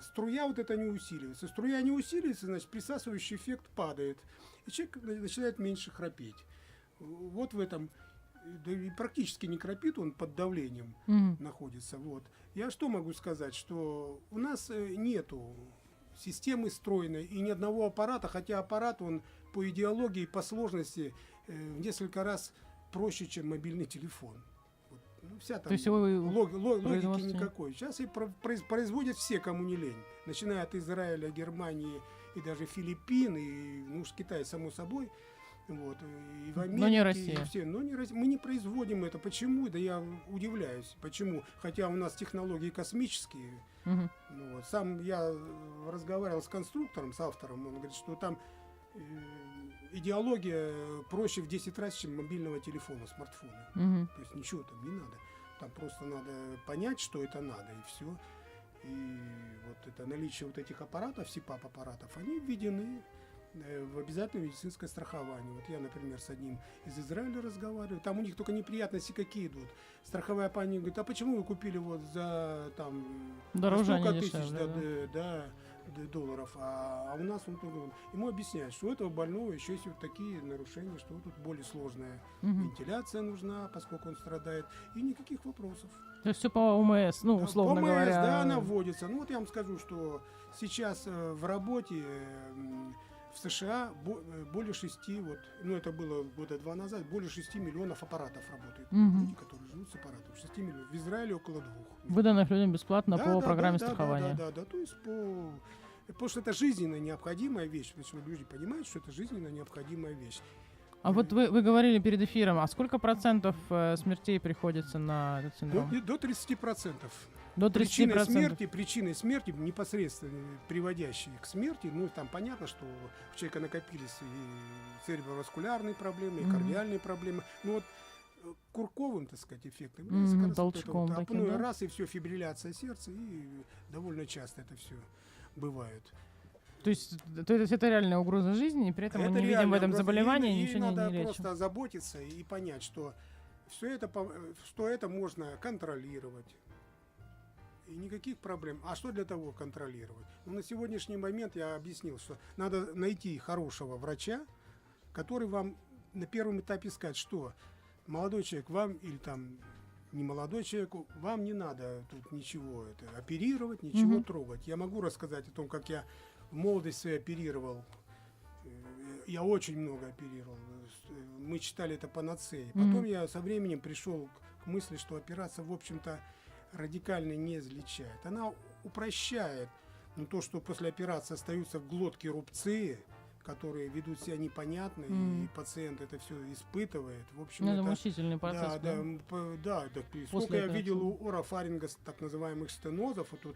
струя вот это не усиливается. Струя не усиливается, значит, присасывающий эффект падает. И человек начинает меньше храпеть. Вот в этом. Да и практически не храпит, он под давлением Мгм. находится. Вот. Я что могу сказать, что у нас нету системы стройной и ни одного аппарата, хотя аппарат, он по идеологии, по сложности в несколько раз проще, чем мобильный телефон. Вот. Ну, вся там То есть его логики производстве- никакой. Сейчас и производят все, кому не лень. Начиная от Израиля, Германии и даже Филиппин, и ну уж Китай, само собой. Вот, и в Америке, Но не Россия. и все. Но не Россия. Мы не производим это. Почему? Да я удивляюсь. Почему? Хотя у нас технологии космические. Мгм. Ну, вот. Сам я разговаривал с конструктором, с автором. Он говорит, что там идеология проще в 10 раз, чем мобильного телефона, смартфона. Мгм. То есть ничего там не надо. Там просто надо понять, что это надо, и все. И вот это наличие вот этих аппаратов, СИПАП-аппаратов, они введены в обязательное медицинское страхование. Вот я, например, с одним из Израиля разговариваю. Там у них только неприятности какие идут. Страховая пани говорит, а почему вы купили вот за там Дороже, а столько не тысяч дешевле, да. долларов, а у нас он только... Ему объясняют, что у этого больного еще есть вот такие нарушения, что вот тут более сложная Мгм. вентиляция нужна, поскольку он страдает, и никаких вопросов. То есть все по ОМС, ну, Да, условно ПМС, говоря. да, она вводится. Ну вот я вам скажу, что сейчас в работе в США более 6, вот, ну это было года 2 назад, более 6 миллионов аппаратов работает. Мгм. Люди, которые живут с аппаратом. 6 миллионов. В Израиле около 2. Выданных людям бесплатно Да, по да, программе да, страхования. Да. То есть потому что это жизненно необходимая вещь. Потому что люди понимают, что это жизненно необходимая вещь. А вот вы говорили перед эфиром, а сколько процентов смертей приходится на этот Ну, синдром? и до 30%. До 30%. Причиной смерти, непосредственно приводящие к смерти, ну, там понятно, что у человека накопились и цереброваскулярные проблемы, и Мгм. кардиальные проблемы. Ну, вот курковым, так сказать, эффектом. Мгм, является как раз вот толчком это вот таким, апноэ да? раз, и все, фибрилляция сердца, и довольно часто это все бывает. То есть это реальная угроза жизни, и при этом мы не видим в реально этом угроза. заболевания, И ничего надо не лечим. просто озаботиться и понять, что что это можно контролировать. И никаких проблем. А что для того контролировать? Ну, на сегодняшний момент я объяснил, что надо найти хорошего врача, который вам на первом этапе скажет, что молодой человек вам или там не молодой человек, вам не надо тут ничего оперировать, ничего Мгм. трогать. Я могу рассказать о том, как я в молодости оперировал. Я очень много оперировал. Мы читали это панацеей. Потом я со временем пришел к мысли, что операция, в общем-то, радикально не излечает. Она упрощает, Но то, что после операции остаются в глотке рубцы, которые ведут себя непонятно, и пациент это все испытывает. В общем, Ну, это это мучительный процесс. да, да, да, так, и сколько я видел у орофарингос так называемых стенозов, вот тут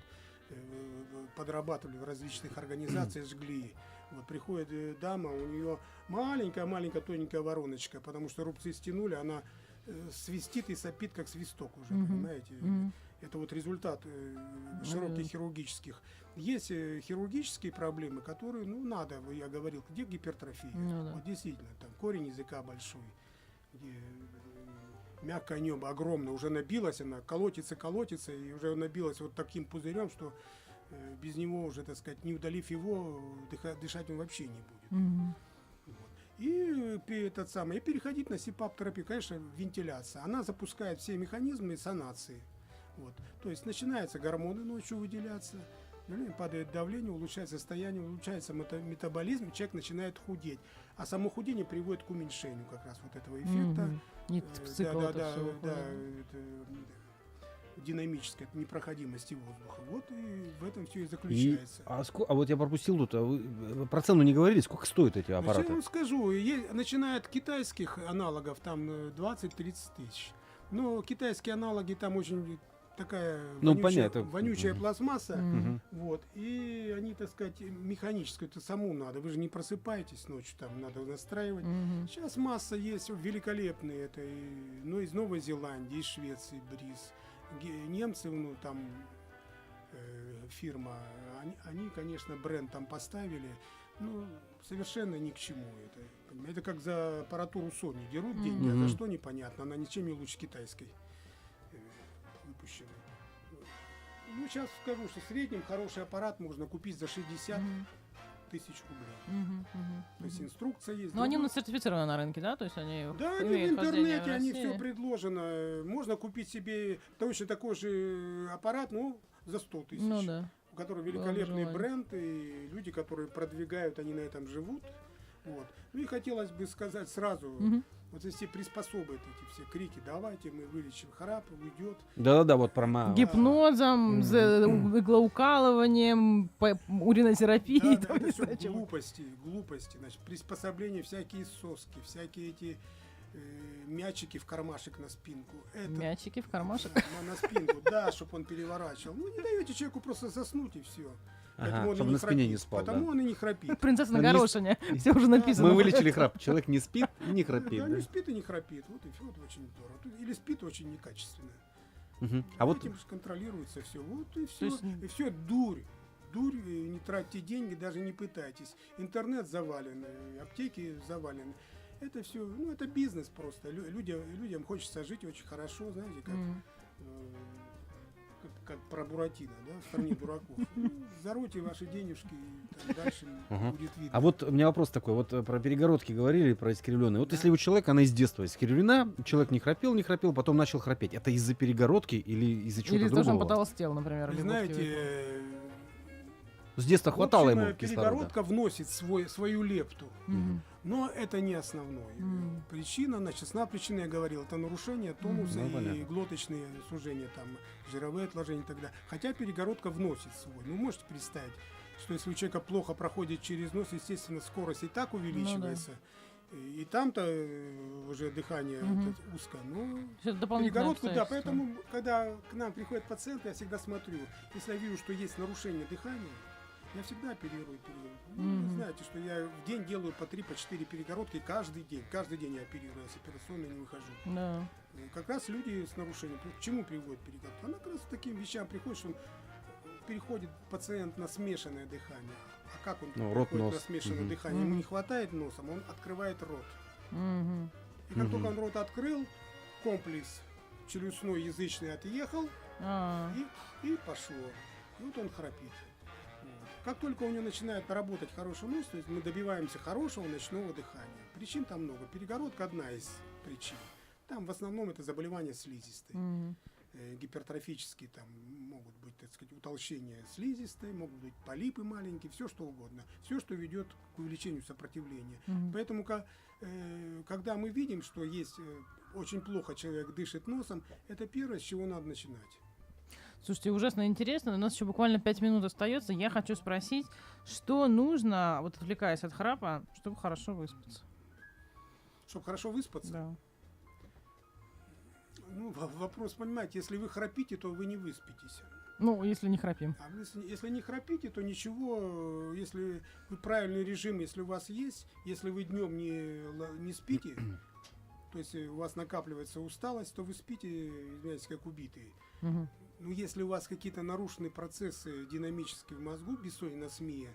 подрабатывали в различных организациях, жгли. Вот приходит дама, у нее маленькая тоненькая вороночка, потому что рубцы стянули, она свистит и сопит, как свисток уже, понимаете? Это вот результат широких хирургических. Есть хирургические проблемы, которые, ну, надо, я говорил, где гипертрофия? Вот действительно, там корень языка большой, где мягкое небо огромное, уже набилась она, колотится, и уже набилась вот таким пузырем, что без него уже, так сказать, не удалив его, дышать он вообще не будет. И этот самый, и переходить на СИПАП-терапию, конечно, вентиляция. Она запускает все механизмы санации. Вот. То есть начинаются гормоны ночью выделяться, падает давление, улучшается состояние, улучшается метаболизм, человек начинает худеть. А само худение приводит к уменьшению как раз вот этого эффекта. Динамической непроходимости воздуха. Вот и в этом все и заключается. А вот я пропустил тут, вы про цену не говорили, сколько стоят эти аппараты? Я вам скажу, начиная от китайских аналогов, там 20-30 тысяч. Но китайские аналоги там очень такая вонючая пластмасса, вот, и они, так сказать, механическую, это саму надо, вы же не просыпаетесь ночью, там надо настраивать. Сейчас масса есть великолепные, это из Новой Зеландии, из Швеции, Бриз, немцы, ну, там фирма, они, конечно, бренд там поставили, ну, совершенно ни к чему это. Это как за аппаратуру Sony дерут деньги, а за что непонятно, она ничем не лучше китайской выпущенной. Ну, сейчас скажу, что в среднем хороший аппарат можно купить за 60 тысяч рублей. То есть инструкция есть. Но они сертифицированы на рынке, да? То есть они да, они в интернете, они все предложено. Можно купить себе точно такой же аппарат, ну, за 100 тысяч. Ну, да. У которого великолепный бренд, и люди, которые продвигают, они на этом живут. Вот. Ну и хотелось бы сказать сразу, вот эти приспособы, эти все крики, давайте мы вылечим храп, уйдет. Да-да-да, вот про гипнозом, иглоукалыванием, уринотерапией. Да, это все глупости. Значит, приспособления, всякие соски, всякие эти мячики в кармашек на спинку. Мячики в кармашек? Да, на спинку, да, чтобы он переворачивал. Ну, не даете человеку просто заснуть и все. Чтобы на спине не спал. Потому он и не храпит. Принцесса на горошине. Все уже написано. Мы вылечили храп. Человек не спит и не храпит. Да, не спит и не храпит. Вот и все, вот очень здорово. Или спит очень некачественно. А вот этим же контролируется все. Вот и все. И все, дурь. Дурь, не тратьте деньги, даже не пытайтесь. Интернет завален, аптеки завалены. Это все, ну, это бизнес просто. Людям хочется жить очень хорошо, знаете, как про Буратино, да, в стране дураков. Ну, заройте ваши денежки, и там дальше будет видно. А вот у меня вопрос такой, вот про перегородки говорили, про искривленные. Вот если у человека она из детства искривлена, человек не храпел, потом начал храпеть, это из-за перегородки или из-за чего-то другого? Или из-за того, что он потолстел, например. Вы знаете, с детства хватало ему кислорода. Перегородка вносит свою лепту. Но это не основное. Причина, основная причина, я говорил, это нарушение тонуса и глоточные сужения, там, жировые отложения и так далее. Хотя перегородка вносит свой. Ну, можете представить, что если у человека плохо проходит через нос, естественно, скорость и так увеличивается. И там-то уже дыхание узкое. Но перегородку, да, поэтому, когда к нам приходят пациенты, я всегда смотрю, если я вижу, что есть нарушение дыхания, я всегда оперирую перегородку. Вы знаете, что я в день делаю по 3-4 перегородки каждый день. Каждый день я оперирую, я с операционной не выхожу. Да. Как раз люди с нарушением. К чему приводит перегородка? Она как раз к таким вещам приходит, что он переходит пациент на смешанное дыхание. А как он переходит на смешанное дыхание? Ему не хватает носом, он открывает рот. И как только он рот открыл, комплекс челюстной язычный отъехал и пошло. И вот он храпит. Как только у него начинает работать хороший нос, то есть мы добиваемся хорошего ночного дыхания. Причин там много. Перегородка одна из причин. Там в основном это заболевания слизистой. Гипертрофические там могут быть, так сказать, утолщения слизистой, могут быть полипы маленькие, все что угодно. Все, что ведет к увеличению сопротивления. Поэтому, когда мы видим, что есть очень плохо человек дышит носом, это первое, с чего надо начинать. Слушайте, ужасно интересно. У нас еще буквально 5 минут остается. Я хочу спросить, что нужно, вот отвлекаясь от храпа, чтобы хорошо выспаться? Чтобы хорошо выспаться. Да. Ну, вопрос, понимаете, если вы храпите, то вы не выспитесь. Ну, если не храпим. А если не храпите, то ничего, если вы правильный режим, если у вас есть, если вы днем не спите, то есть у вас накапливается усталость, то вы спите, извиняюсь, как убитые. Мгм. Ну, если у вас какие-то нарушенные процессы динамические в мозгу, бессонница, СМИ,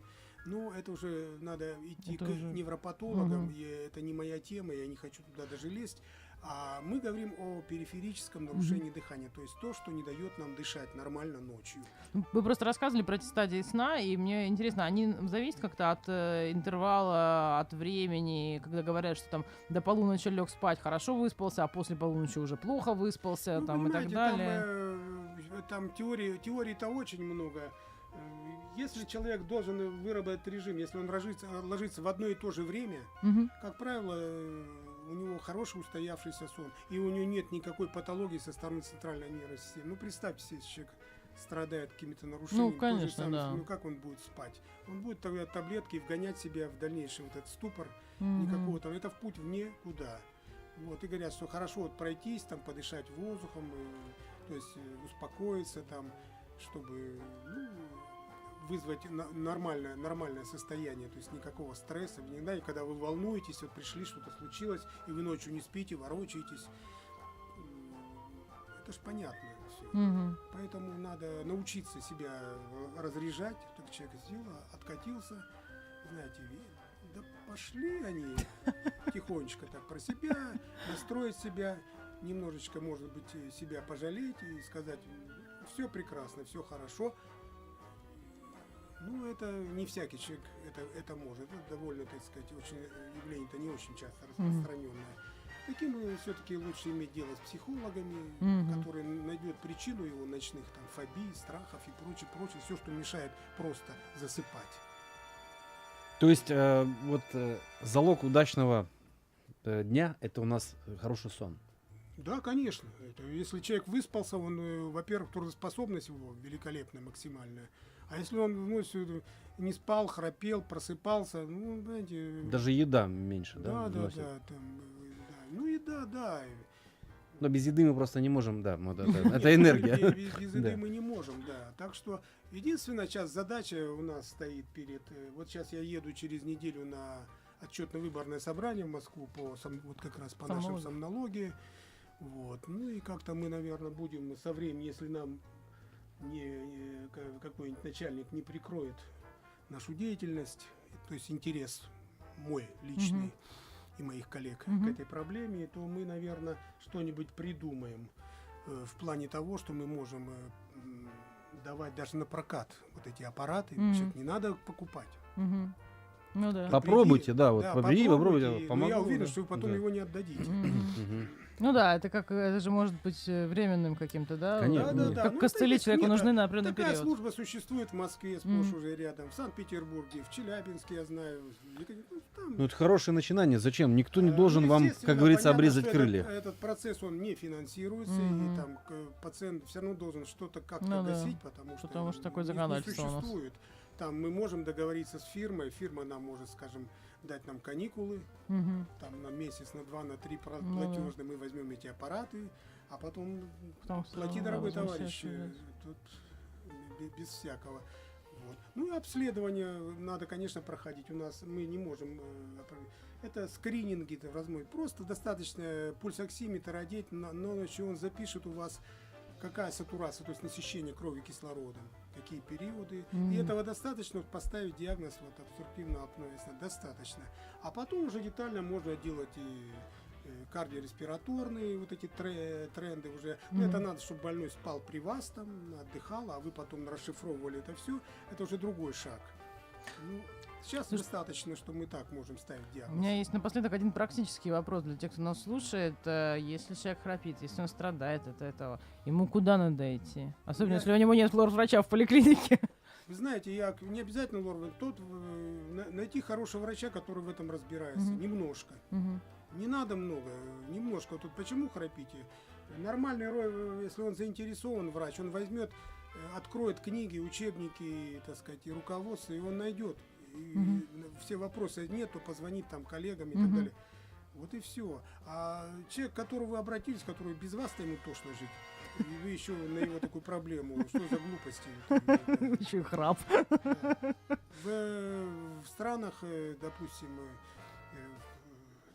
ну, это уже надо идти Это к уже- невропатологам, Мгм. и это не моя тема, я не хочу туда даже лезть. А мы говорим о периферическом нарушении дыхания, то есть то, что не дает нам дышать нормально ночью. Вы просто рассказывали про эти стадии сна, и мне интересно, они зависят как-то от интервала, от времени, когда говорят, что там до полуночи лег спать, хорошо выспался, а после полуночи уже плохо выспался, Ну, там и так понимаете, далее. там теорий-то очень много. Если человек должен выработать режим, если он ложится в одно и то же время, Мгм. как правило, у него хороший устоявшийся сон, и у него нет никакой патологии со стороны центральной нервной системы. Ну, представьте себе, если человек страдает какими-то нарушениями, то же конечно, самое, да. ну как он будет спать? Он будет тогда таблетки вгонять себя в дальнейший вот этот ступор, Мгм. никакого там, это в путь в никуда. Вот, и говорят, что хорошо вот пройтись, там, подышать воздухом, то есть успокоиться там, чтобы, ну, вызвать нормальное состояние, то есть никакого стресса, никогда, и когда вы волнуетесь, вот пришли, что-то случилось, и вы ночью не спите, ворочаетесь, это ж понятно все. Мгм. Поэтому надо научиться себя разряжать, так человек сделал, откатился, знаете, да пошли они тихонечко так про себя, настроить себя, немножечко, может быть, себя пожалеть и сказать, все прекрасно, все хорошо. Ну, это не всякий человек это может. Это довольно, так сказать, очень явление-то не очень часто распространенное. Таким все-таки лучше иметь дело с психологами, Мгм. которые найдут причину его ночных там фобий, страхов и прочее, все, что мешает просто засыпать. То есть залог удачного дня — это у нас хороший сон. Да, конечно. Если человек выспался, он, во-первых, трудоспособность его великолепная, максимальная. А если он ночью не спал, храпел, просыпался, ну, знаете... Даже еда меньше, да? Да, да, вносит? да, там, да. Ну, еда, да. Но без еды мы просто не можем, да. Это энергия. Без еды Да. мы не можем, да. Так что единственная сейчас задача у нас стоит перед... Вот сейчас я еду через неделю на отчетно-выборное собрание в Москву вот как раз по нашим сомнологии. Вот. Ну и как-то мы, наверное, будем со временем, если нам какой-нибудь начальник не прикроет нашу деятельность, то есть интерес мой личный и моих коллег к этой проблеме, то мы, наверное, что-нибудь придумаем в плане того, что мы можем давать даже на прокат вот эти аппараты. Значит, не надо покупать. Мгм. Ну да. Попробуйте, да, вот попробуйте, попробуйте, но помогу. я уверен, да. что вы потом Да. его не отдадите. Мгм. Ну да, это же может быть временным каким-то, да? Конечно. Вот, Да, Как Ну, костыли это человеку нет, нужны на определенный Такая период. служба существует в Москве, сплошь уже рядом, в Санкт-Петербурге, в Челябинске, я знаю. Там. Ну это хорошее начинание. Зачем? Никто не Ну, должен вам, естественно, как говорится, понятно, обрезать что крылья. Этот процесс, он не финансируется, Мгм. и там пациент все равно должен что-то как-то Ну да. гасить, потому что такое не законодательство у нас. существует. Там мы можем договориться с фирмой, фирма нам может, скажем, дать нам каникулы, Мгм. там на месяц, на 2, на 3 Ну да. платежные, мы возьмем эти аппараты, а потом Потом всё плати, равно, дорогой да, товарищ, возвращаться, тут без всякого. Вот. Ну и обследование надо, конечно, проходить. У нас мы не можем... Это скрининги, это возможно. Просто достаточно пульсоксиметр одеть, на ночь он запишет у вас, какая сатурация, то есть насыщение крови кислородом, какие периоды. И этого достаточно поставить диагноз вот, обструктивного апноэ сна. Достаточно. А потом уже детально можно делать и кардиореспираторные вот эти тренды уже. Но это надо, чтобы больной спал при вас, там, отдыхал, а вы потом расшифровывали это все. Это уже другой шаг. Ну, сейчас достаточно, что мы так можем ставить У диагноз. меня есть напоследок один практический вопрос для тех, кто нас слушает. Если человек храпит, если он страдает от этого, ему куда надо идти? Особенно, если у него нет лор-врача в поликлинике. Вы знаете, я не обязательно найти хорошего врача, который в этом разбирается. Немножко. Мгм. Не надо много, немножко. Тут почему храпите? Нормальный, если он заинтересован врач, он возьмет откроет книги, учебники, так сказать, и руководство, и он найдет. И Мгм. все вопросы нет, то позвонит там коллегам и Мгм. так далее. Вот и все. А человек, к которому вы обратились, который без вас-то ему тошно жить, и вы еще на его такую проблему, что за глупости? Еще и храп. Да. В странах, допустим,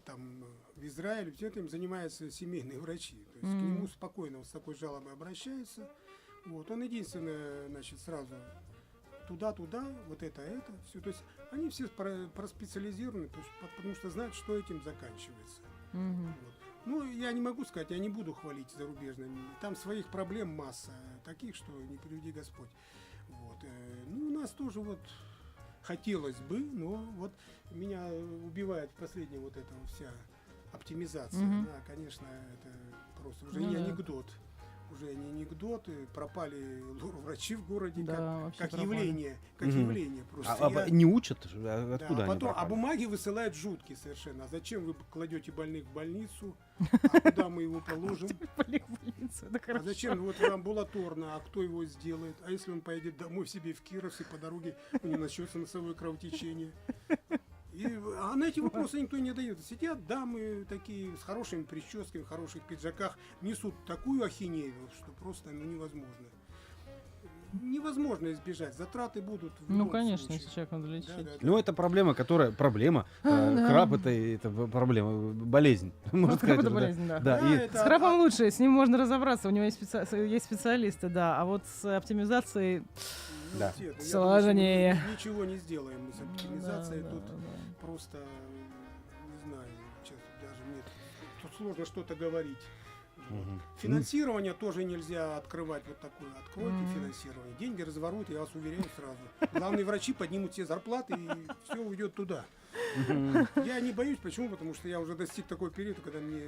там в Израиле, этим занимаются семейные врачи. То есть к нему спокойно с такой жалобой обращаются. Вот. Он единственное, значит, сразу туда, вот это, все. То есть они все проспециализированы, потому что знают, что этим заканчивается. Мгм. Вот. Ну, я не могу сказать, я не буду хвалить зарубежные. Там своих проблем масса, таких, что не приведи Господь. Вот. Ну, у нас тоже вот хотелось бы, но вот меня убивает последняя вот эта вся оптимизация. Мгм. Да, конечно, это просто уже Ну не да. анекдот. Уже не анекдот, и пропали врачи в городе Да, вообще как пропали. явление, просто. Не учат? Да, Откуда они потом, пропали? бумаги высылают жуткие совершенно. А зачем вы кладете больных в больницу? А куда мы его положим? Полег в больницу, это А хорошо. зачем вот амбулаторно? А кто его сделает? А если он поедет домой себе в Кировск, и по дороге у него начнется носовое кровотечение? А на эти вопросы никто не дает. Сидят дамы такие с хорошими прическами, в хороших пиджаках, несут такую ахинею, что просто невозможно. Невозможно избежать. Затраты будут в Ну, любом конечно, случае. если человек надо лечить. Да. Ну, это проблема. Да. Храп это проблема, болезнь. Можно сказать. Это уже, да. болезнь, да. Да, Да, и- это С храпом лучше, с ним можно разобраться, у него есть, есть специалисты, да. А вот с оптимизацией... Ну, Да. я думаю, что Сложнее. мы ничего не сделаем мы с оптимизацией. Да, Тут да, да. просто, не знаю, сейчас даже мне тут сложно что-то говорить. Мгм. Финансирование тоже нельзя открывать вот такое. Откройте Мгм. финансирование. Деньги разворуют, я вас уверяю сразу. Главные врачи поднимут все зарплаты, и все уйдет туда. Мгм. Я не боюсь, почему? Потому что я уже достиг такой периода, когда мне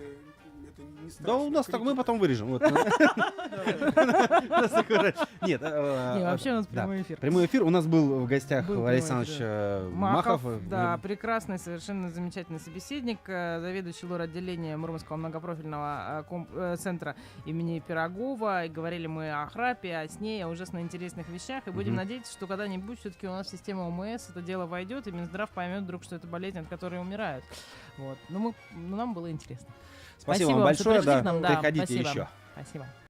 это не страшно. Да, у нас так, мы Критика. потом вырежем. Вот. Да. У нас такой, нет, Не, вообще у нас да. прямой эфир. Прямой эфир. У нас был в гостях Был Валерий прямой Александрович эфир, Махов. да, прекрасный, совершенно замечательный собеседник, заведующий лор-отделением Мурманского многопрофильного центра имени Пирогова. И говорили мы о храпе, о сне, о ужасно интересных вещах. И будем Мгм. надеяться, что когда-нибудь все-таки у нас в систему ОМС это дело войдет, и Минздрав поймет вдруг, что это болезнь, от которой умирают. Вот. Ну, нам было интересно. Спасибо вам большое. что пришли Да, к нам, да, приходите спасибо. еще. Спасибо.